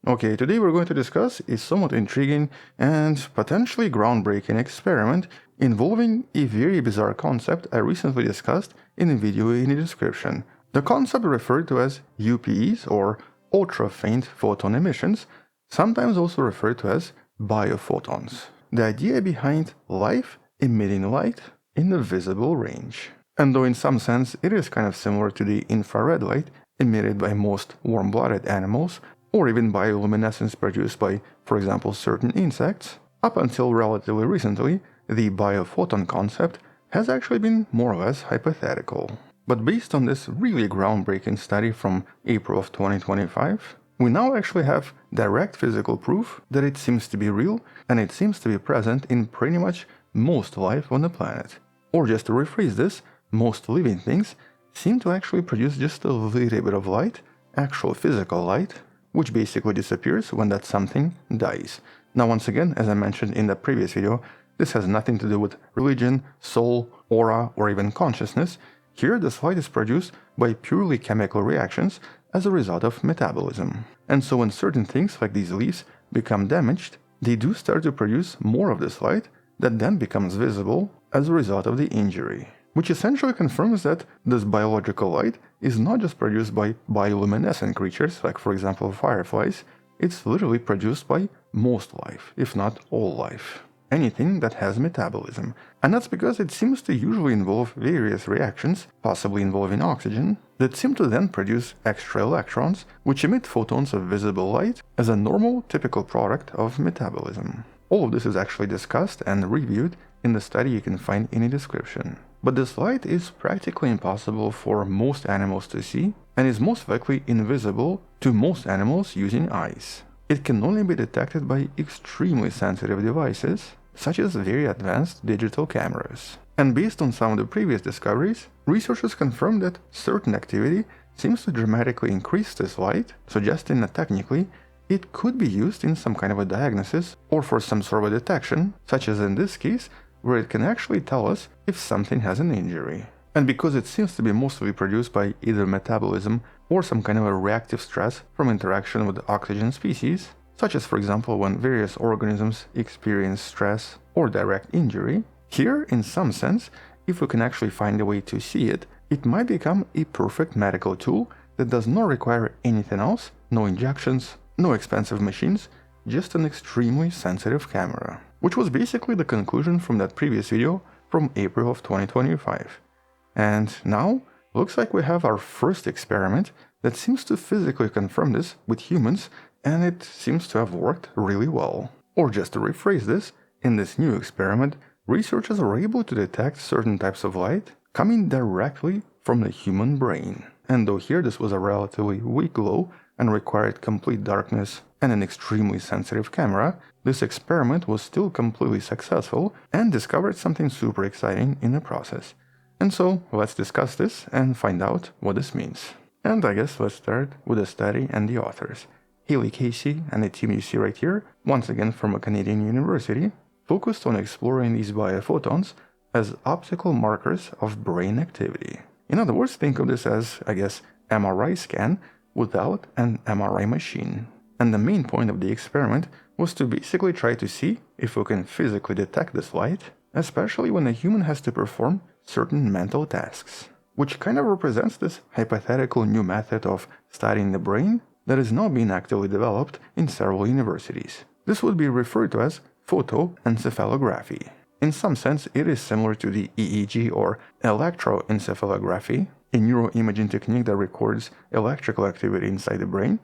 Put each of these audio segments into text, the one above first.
Okay, today we're going to discuss a somewhat intriguing and potentially groundbreaking experiment involving a very bizarre concept I recently discussed in a video in the description. The concept referred to as UPEs or Ultrafaint Photon Emissions, sometimes also referred to as biophotons. The idea behind life emitting light in the visible range. And though in some sense it is kind of similar to the infrared light emitted by most warm-blooded animals, or even bioluminescence produced by, for example, certain insects, up until relatively recently, the biophoton concept has actually been more or less hypothetical. But based on this really groundbreaking study from April of 2025, we now actually have direct physical proof that it seems to be real and it seems to be present in pretty much most life on the planet. Or just to rephrase this, most living things seem to actually produce just a little bit of light, actual physical light, which basically disappears when that something dies. Now once again, as I mentioned in the previous video, this has nothing to do with religion, soul, aura, or even consciousness. Here this light is produced by purely chemical reactions as a result of metabolism. And so when certain things like these leaves become damaged, they do start to produce more of this light that then becomes visible as a result of the injury. Which essentially confirms that this biological light is not just produced by bioluminescent creatures, like for example fireflies, it's literally produced by most life, if not all life. Anything that has metabolism. And that's because it seems to usually involve various reactions, possibly involving oxygen, that seem to then produce extra electrons, which emit photons of visible light as a normal, typical product of metabolism. All of this is actually discussed and reviewed in the study you can find in the description. But this light is practically impossible for most animals to see and is most likely invisible to most animals using eyes. It can only be detected by extremely sensitive devices, such as very advanced digital cameras. And based on some of the previous discoveries, researchers confirmed that certain activity seems to dramatically increase this light, suggesting that technically it could be used in some kind of a diagnosis or for some sort of a detection, such as in this case, where it can actually tell us if something has an injury. And because it seems to be mostly produced by either metabolism or some kind of a reactive stress from interaction with oxygen species, such as for example when various organisms experience stress or direct injury, here in some sense, if we can actually find a way to see it, it might become a perfect medical tool that does not require anything else, no injections, no expensive machines, just an extremely sensitive camera. Which was basically the conclusion from that previous video from April of 2025. And now, looks like we have our first experiment that seems to physically confirm this with humans, and it seems to have worked really well. Or just to rephrase this, in this new experiment, researchers are able to detect certain types of light coming directly from the human brain. And though here this was a relatively weak glow and required complete darkness and an extremely sensitive camera, this experiment was still completely successful and discovered something super exciting in the process. And so let's discuss this and find out what this means. And I guess let's start with the study and the authors. Haley Casey and the team you see right here, once again from a Canadian university, focused on exploring these biophotons as optical markers of brain activity. In other words, think of this as, I guess, MRI scan without an MRI machine. And the main point of the experiment was to basically try to see if we can physically detect this light, especially when a human has to perform certain mental tasks, which kind of represents this hypothetical new method of studying the brain that is now being actively developed in several universities. This would be referred to as Photoencephalography. In some sense, it is similar to the EEG or electroencephalography, a neuroimaging technique that records electrical activity inside the brain,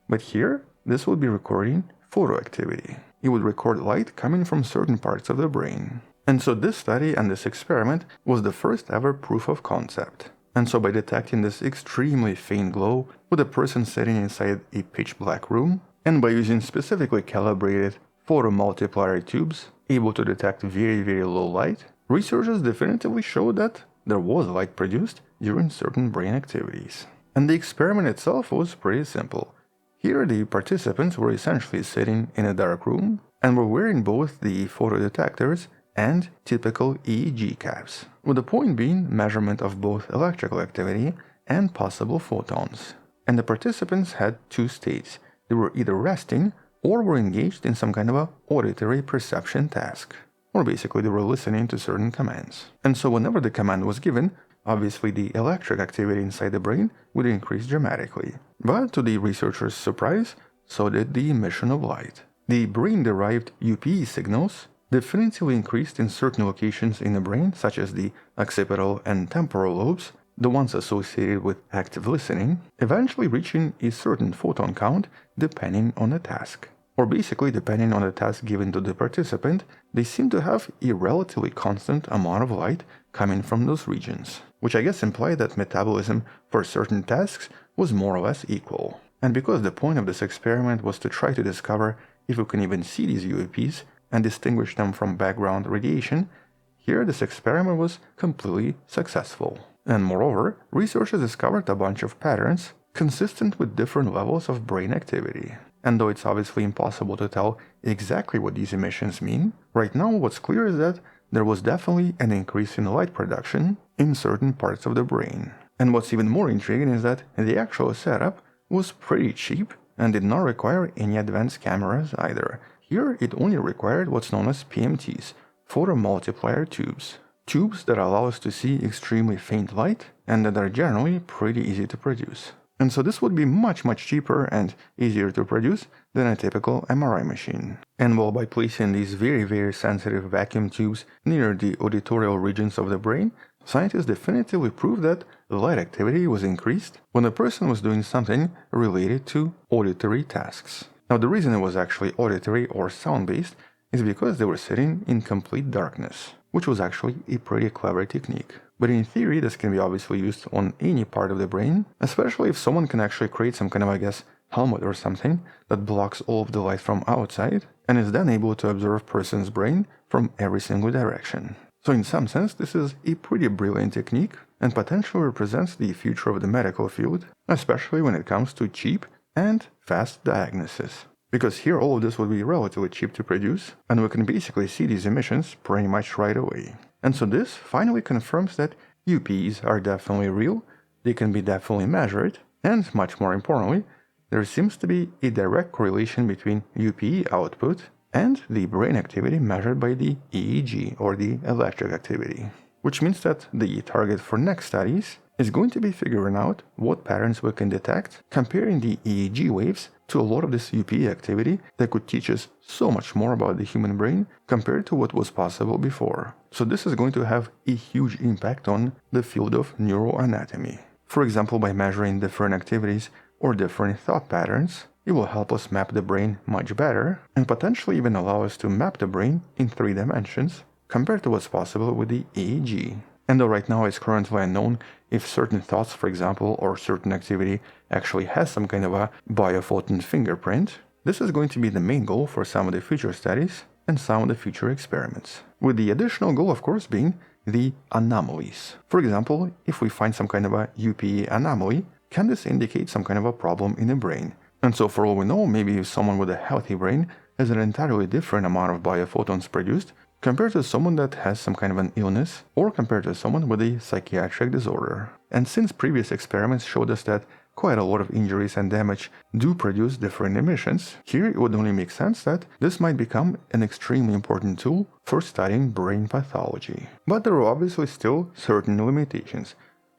but here, this would be recording photoactivity. It would record light coming from certain parts of the brain. And so this study and this experiment was the first ever proof of concept. And so by detecting this extremely faint glow with a person sitting inside a pitch black room, and by using specifically calibrated photomultiplier tubes able to detect very, very low light, researchers definitively showed that there was light produced during certain brain activities. And the experiment itself was pretty simple. Here the participants were essentially sitting in a dark room and were wearing both the photodetectors and typical EEG caps, with the point being measurement of both electrical activity and possible photons. And the participants had two states. they were either resting or were engaged in some kind of a auditory perception task. Or basically they were listening to certain commands. And so whenever the command was given, obviously the electric activity inside the brain would increase dramatically. But to the researchers' surprise, so did the emission of light. The brain-derived UPE signals definitively increased in certain locations in the brain, such as the occipital and temporal lobes, the ones associated with active listening, eventually reaching a certain photon count depending on the task. Or basically, depending on the task given to the participant, they seem to have a relatively constant amount of light coming from those regions, which I guess implied that metabolism for certain tasks was more or less equal. And because the point of this experiment was to try to discover if we can even see these UAPs and distinguish them from background radiation, here this experiment was completely successful. And moreover, researchers discovered a bunch of patterns consistent with different levels of brain activity. And though it's obviously impossible to tell exactly what these emissions mean, right now what's clear is that there was definitely an increase in light production in certain parts of the brain. And what's even more intriguing is that the actual setup was pretty cheap and did not require any advanced cameras either. Here it only required what's known as PMTs, photomultiplier tubes. Tubes that allow us to see extremely faint light and that are generally pretty easy to produce. And so this would be much cheaper and easier to produce than a typical MRI machine. And while by placing these very sensitive vacuum tubes near the auditorial regions of the brain, scientists definitively proved that light activity was increased when a person was doing something related to auditory tasks. Now the reason it was actually auditory or sound-based is because they were sitting in complete darkness, which was actually a pretty clever technique. But in theory, this can be obviously used on any part of the brain, especially if someone can actually create some kind of, I guess, helmet or something that blocks all of the light from outside and is then able to observe a person's brain from every single direction. So in some sense, this is a pretty brilliant technique and potentially represents the future of the medical field, especially when it comes to cheap and fast diagnosis. Because here all of this would be relatively cheap to produce, and we can basically see these emissions pretty much right away. And so this finally confirms that UPEs are definitely real, they can be definitely measured, and much more importantly, there seems to be a direct correlation between UPE output and the brain activity measured by the EEG, or the electric activity. Which means that the target for next studies is going to be figuring out what patterns we can detect, comparing the EEG waves to a lot of this UPE activity that could teach us so much more about the human brain compared to what was possible before. So this is going to have a huge impact on the field of neuroanatomy. For example, by measuring different activities or different thought patterns, it will help us map the brain much better and potentially even allow us to map the brain in 3 dimensions compared to what's possible with the EEG. And though right now it's currently unknown if certain thoughts, for example, or certain activity actually has some kind of a biophoton fingerprint, this is going to be the main goal for some of the future studies and some of the future experiments. With the additional goal, of course, being the anomalies. For example, if we find some kind of a UPE anomaly, can this indicate some kind of a problem in the brain? And so for all we know, maybe someone with a healthy brain has an entirely different amount of biophotons produced compared to someone that has some kind of an illness, or compared to someone with a psychiatric disorder. And since previous experiments showed us that quite a lot of injuries and damage do produce different emissions, here it would only make sense that this might become an extremely important tool for studying brain pathology. But there are obviously still certain limitations.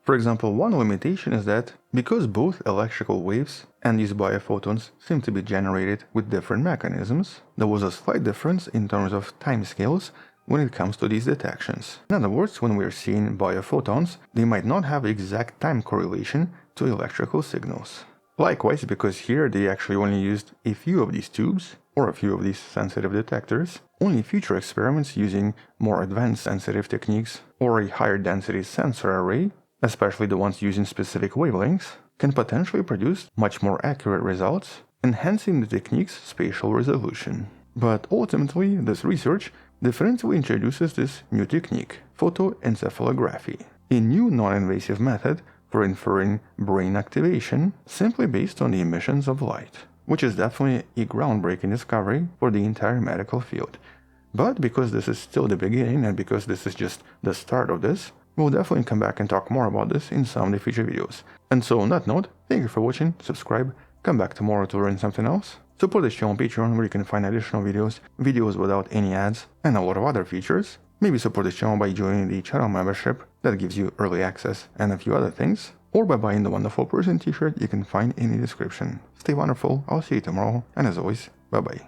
For example, one limitation is that because both electrical waves and these biophotons seem to be generated with different mechanisms, there was a slight difference in terms of timescales when it comes to these detections. In other words, when we are seeing biophotons, they might not have exact time correlation to electrical signals. Likewise, because here they actually only used a few of these tubes, or a few of these sensitive detectors, only future experiments using more advanced sensitive techniques or a higher density sensor array, especially the ones using specific wavelengths, can potentially produce much more accurate results, enhancing the technique's spatial resolution. But ultimately, this research definitively introduces this new technique, photoencephalography, a new non-invasive method for inferring brain activation simply based on the emissions of light, which is definitely a groundbreaking discovery for the entire medical field. But because this is still the beginning and because this is just the start of this, we'll definitely come back and talk more about this in some of the future videos. And so on that note, thank you for watching, subscribe, Come back tomorrow to learn something else. Support this channel on Patreon, where you can find additional videos without any ads, and a lot of other features. Maybe support this channel by joining the channel membership that gives you early access and a few other things, or by buying the Wonderful Person t-shirt you can find in the description. Stay wonderful, I'll see you tomorrow, and as always, bye bye.